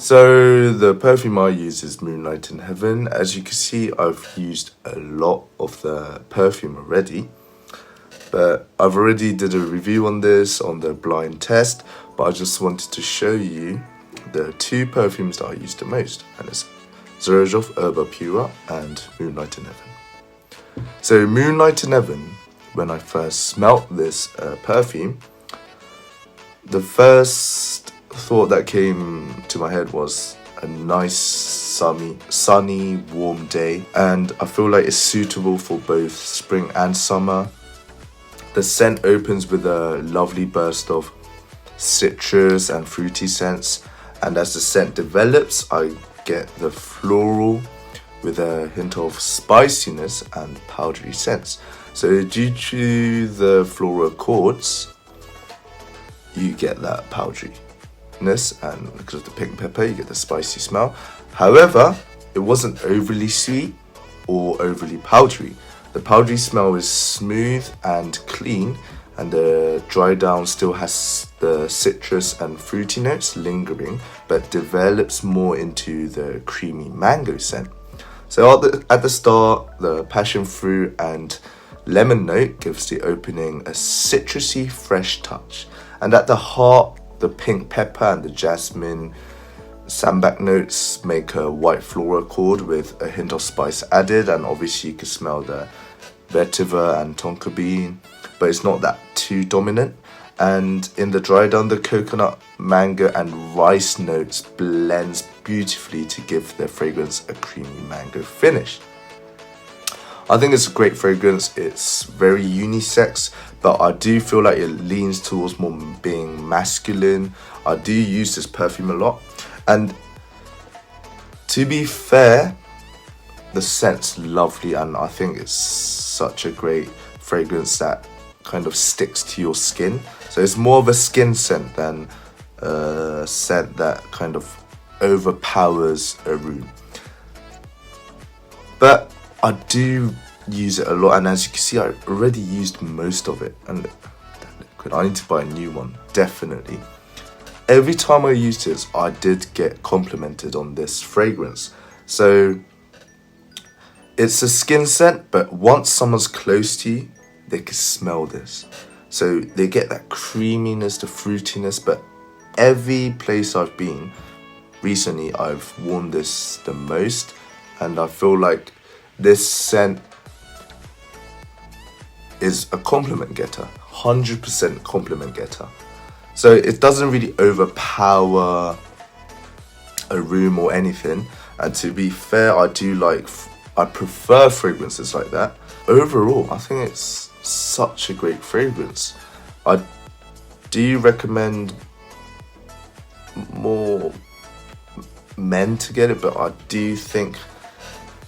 So the perfume I use is Moonlight in Heaven. As you can see, I've used a lot of the perfume already, but I've already did a review on this on the blind test, but I just wanted to show you the two perfumes that I use the most, and it's Xerjoff Erba Pura and Moonlight in Heaven. So Moonlight in Heaven, when I first smelt this perfume, the first thought that came to my head was a nice sunny warm day, and I feel like it's suitable for both spring and summer. The scent opens with a lovely burst of citrus and fruity scents, and as the scent develops I get the floral with a hint of spiciness and powdery scents. So due to the floral chords, you get that powderiness, and because of the pink pepper you get the spicy smell. However, it wasn't overly sweet or overly powdery. The powdery smell is smooth and clean, and the dry down still has the citrus and fruity notes lingering, but develops more into the creamy mango scent. So at the start, the passion fruit and lemon note gives the opening a citrusy fresh touch, and at the heart, the pink pepper and the jasmine sambac notes make a white floral chord with a hint of spice added, and obviously you can smell the vetiver and tonka bean, but it's not that too dominant. And in the dry down, the coconut, mango and rice notes blends beautifully to give the fragrance a creamy mango finish. I think it's a great fragrance. It's very unisex, but I do feel like it leans towards more being masculine. I do use this perfume a lot, and to be fair, the scent's lovely, and I think it's such a great fragrance that kind of sticks to your skin. So it's more of a skin scent than a scent that kind of overpowers a room. But I do use it a lot, and as you can see, I already used most of it, and I need to buy a new one, definitely. Every time I used this, I did get complimented on this fragrance. So it's a skin scent, but once someone's close to you, they can smell this. So they get that creaminess, the fruitiness, but every place I've been recently, I've worn this the most, and I feel like this scent is a compliment getter, 100% compliment getter. So it doesn't really overpower a room or anything, and to be fair, I prefer fragrances like that. Overall, I think it's such a great fragrance. I do recommend more men to get it, but I do think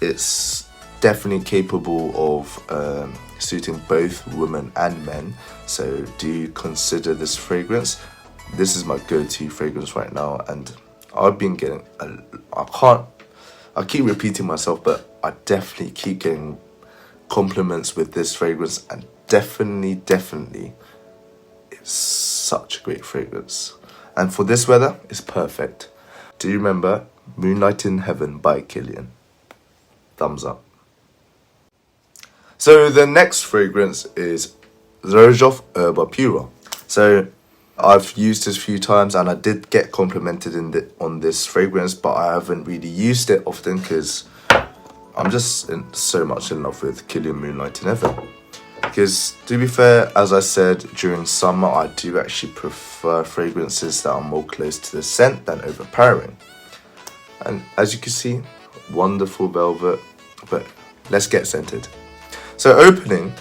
it's definitely capable of suiting both women and men. So do consider this fragrance. This is my go-to fragrance right now, and I've been getting I keep repeating myself, but I definitely keep getting compliments with this fragrance, and definitely it's such a great fragrance, and for this weather it's perfect. Do you remember Moonlight in Heaven by Kilian? Thumbs up. So the next fragrance is Xerjoff Erba Pura. So I've used this a few times, and I did get complimented on this fragrance, but I haven't really used it often because I'm just so much in love with Kilian Moonlight in Heaven. Because to be fair, as I said, during summer I do actually prefer fragrances that are more close to the scent than overpowering. And as you can see, wonderful velvet, but let's get scented. So opening,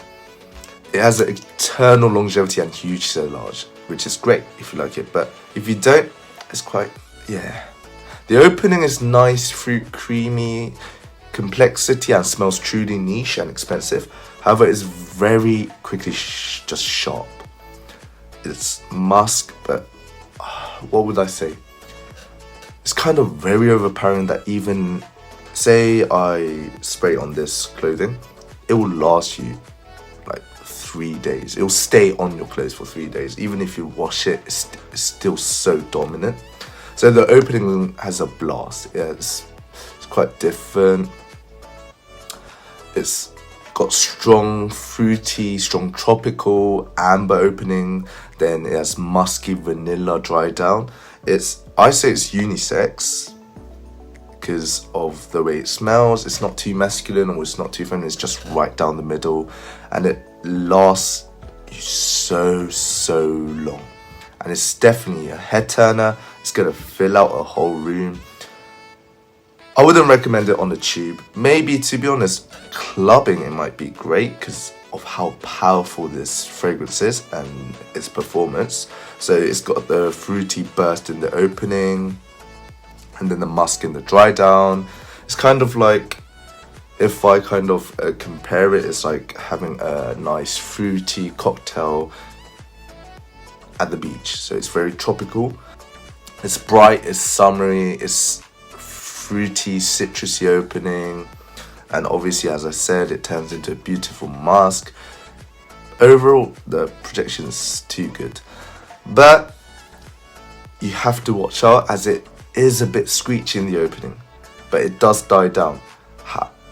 it has an eternal longevity and huge large, which is great if you like it, but if you don't, it's quite, yeah. The opening is nice, fruit, creamy, complexity, and smells truly niche and expensive. However, it's very quickly just sharp. It's musk, but what would I say? It's kind of very overpowering that even, say I spray on this clothing, it will last you like 3 days. It will stay on your clothes for 3 days. Even if you wash it, it's still so dominant. So the opening has a blast. Yeah, it's quite different. It's got strong fruity, strong tropical, amber opening. Then it has musky vanilla dry down. I say it's unisex because of the way it smells. It's not too masculine or it's not too feminine. It's just right down the middle, and it lasts you so long. And it's definitely a head turner. It's gonna fill out a whole room. I wouldn't recommend it on the tube. Maybe, to be honest, clubbing it might be great because of how powerful this fragrance is and its performance. So it's got the fruity burst in the opening and then the musk in the dry down. It's kind of like, if I kind of compare it, it's like having a nice fruity cocktail at the beach. So it's very tropical. It's bright, it's summery, it's fruity, citrusy opening, and obviously, as I said, it turns into a beautiful musk. Overall, the projection is too good, but you have to watch out as it is a bit screechy in the opening, but it does die down,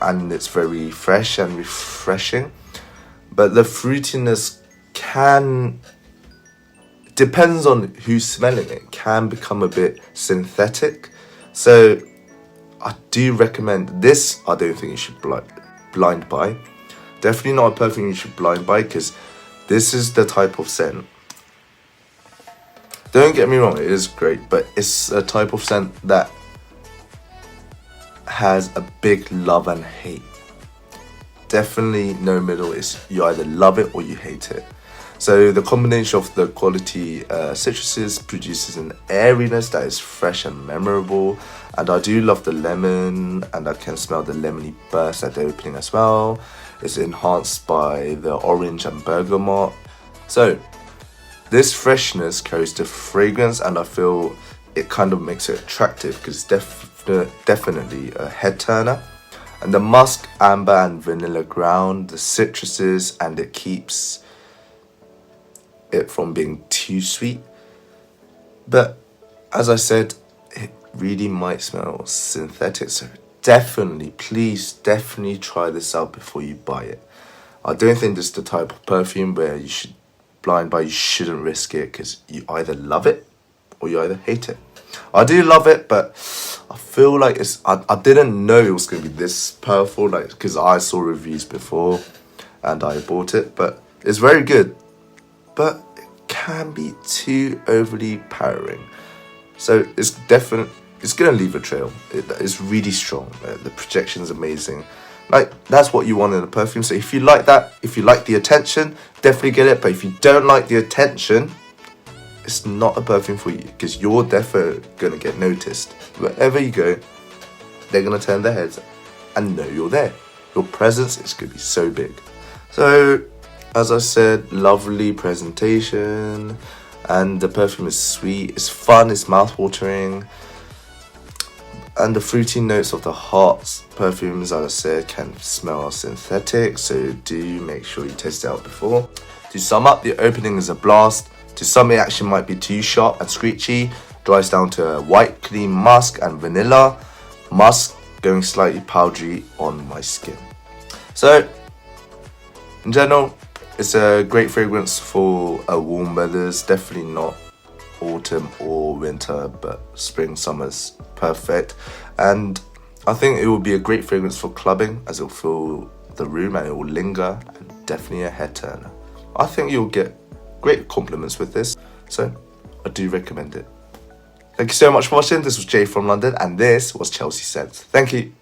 and it's very fresh and refreshing. But the fruitiness depends on who's smelling it, can become a bit synthetic. So I do recommend this. I don't think you should blind buy. Definitely not a perfume you should blind buy, because this is the type of scent. Don't get me wrong, it is great, but it's a type of scent that has a big love and hate. Definitely no middle. You either love it or you hate it. So the combination of the quality citruses produces an airiness that is fresh and memorable. And I do love the lemon, and I can smell the lemony burst at the opening as well. It's enhanced by the orange and bergamot. So this freshness carries the fragrance, and I feel it kind of makes it attractive because it's definitely a head turner. And the musk, amber and vanilla ground, the citruses, and it keeps it from being too sweet. But as I said, it really might smell synthetic, so please try this out before you buy it. I don't think this is the type of perfume where you should blind buy. You shouldn't risk it because you either love it or you either hate it. I do love it, but I feel like I didn't know it was going to be this powerful, like, because I saw reviews before and I bought it, but it's very good, but it can be too overly powering. So it's going to leave a trail. It's really strong. The projection is amazing. Like, that's what you want in a perfume. So if you like that, if you like the attention, definitely get it. But if you don't like the attention, it's not a perfume for you, because you're definitely going to get noticed. Wherever you go, they're going to turn their heads and know you're there. Your presence is going to be so big. So, as I said, lovely presentation, and the perfume is sweet, it's fun, it's mouth-watering, and the fruity notes of the heart's perfumes, as I said, can smell synthetic, so do make sure you test it out before. To sum up, the opening is a blast. To some, it actually might be too sharp and screechy. Dries down to a white, clean musk and vanilla. Musk going slightly powdery on my skin. So, in general, it's a great fragrance for warm weathers. Definitely not autumn or winter, but spring, summer's perfect. And I think it will be a great fragrance for clubbing, as it will fill the room and it will linger, and definitely a head turner. I think you'll get great compliments with this, so I do recommend it. Thank you so much for watching. This was Jay from London, and this was Chelsea Scents. Thank you.